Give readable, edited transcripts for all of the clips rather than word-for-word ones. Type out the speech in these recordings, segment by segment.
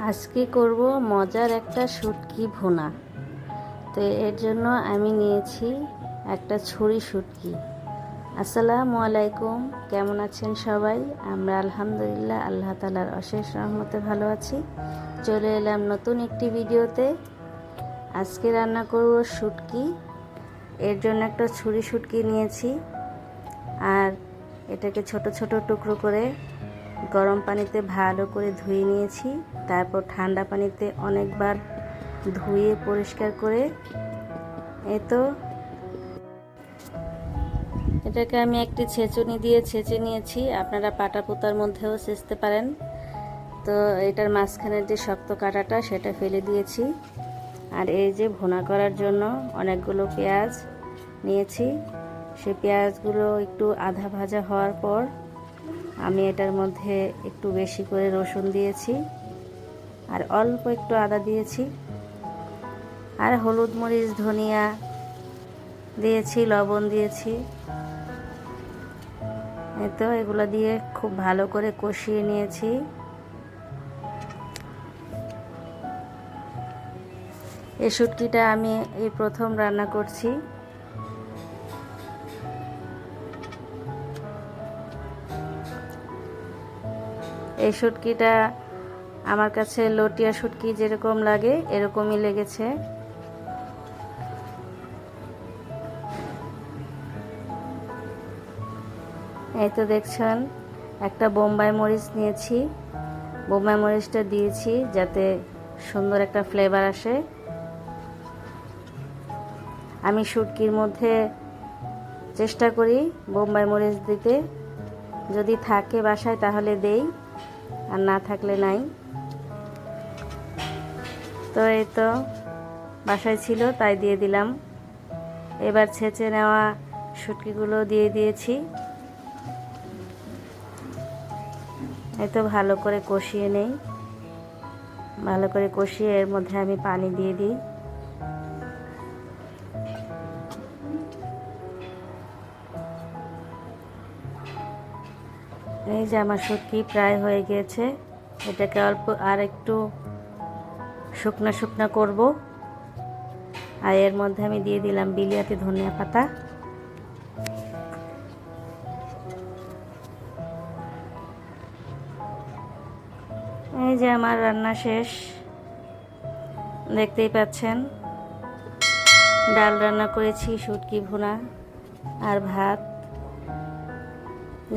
আজকে করব মজার একটা শুটকি ভুনা। তো এর জন্য আমি নিয়েছি একটা ছুরি শুটকি। আসসালামু আলাইকুম, কেমন আছেন সবাই? আমরা আলহামদুলিল্লাহ আল্লাহ তাআলার অশেষ রহমতে ভালো আছি। চলে এলাম নতুন একটি ভিডিওতে। আজকে রান্না করব শুটকি। এর জন্য একটা ছুরি শুটকি নিয়েছি, আর এটাকে ছোট ছোট টুকরো করে গরম পানিতে ভালো করে ধুয়ে নিয়েছি। তারপর ঠান্ডা পানিতে অনেকবার ধুয়ে পরিষ্কার করে এটাকে আমি একটি ছেঁচুনি দিয়ে ছেঁচে নিয়েছি। আপনারা পাটা পোতার মধ্যেও ছেঁচতে পারেন। তো এটার মাঝখানের যে শক্ত কাঁটাটা সেটা ফেলে দিয়েছি। আর এই যে ভুনা করার জন্য অনেকগুলো পেঁয়াজ নিয়েছি। সেই পেঁয়াজগুলো একটু আধা ভাজা হওয়ার পর আমি এটার মধ্যে একটু বেশি করে রসুন দিয়েছি, আর অল্প একটু আদা দিয়েছি, আর হলুদ মরিচ ধনিয়া দিয়েছি, লবণ দিয়েছি। তো এগুলো দিয়ে খুব ভালো করে কষিয়ে নিয়েছি। এই শুটকিটা আমি এই প্রথম রান্না করছি। এই শুটকিটা আমার কাছে লটিয়া শুটকি যেরকম লাগে এরকমই লেগেছে। এই তো দেখছেন, একটা বোম্বাই মরিচ নিয়েছি। বোম্বাই মরিচটা দিয়েছি যাতে সুন্দর একটা ফ্লেভার আসে। আমি শুটকির মধ্যে চেষ্টা করি বোম্বাই মরিচ দিতে, যদি থাকে বাসায় তাহলে দেই, আর না থাকলে নাই। তো এই তো বাসায় ছিল তাই দিয়ে দিলাম। এবার ছেঁচে নেওয়া শুটকিগুলো দিয়ে দিয়েছি। এই তো ভালো করে কষিয়ে নেই। ভালো করে কষিয়ে এর মধ্যে আমি পানি দিয়ে দিই। এই যে আমার শুটকি প্রায় হয়ে গিয়েছে। এটাকে অল্প আর একটু শুকনা শুকনা করব। আর এর মধ্যে আমি দিয়ে দিলাম বিলাতি ধনিয়া পাতা। এই যে আমার রান্না শেষ, দেখতেই পাচ্ছেন। ডাল রান্না করেছি, শুটকি ভুনা আর ভাত।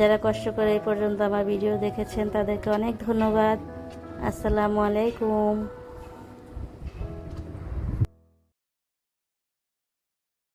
যারা কষ্ট করে এই পর্যন্ত আমার ভিডিও দেখেছেন তাদেরকে অনেক ধন্যবাদ। আসসালামু আলাইকুম।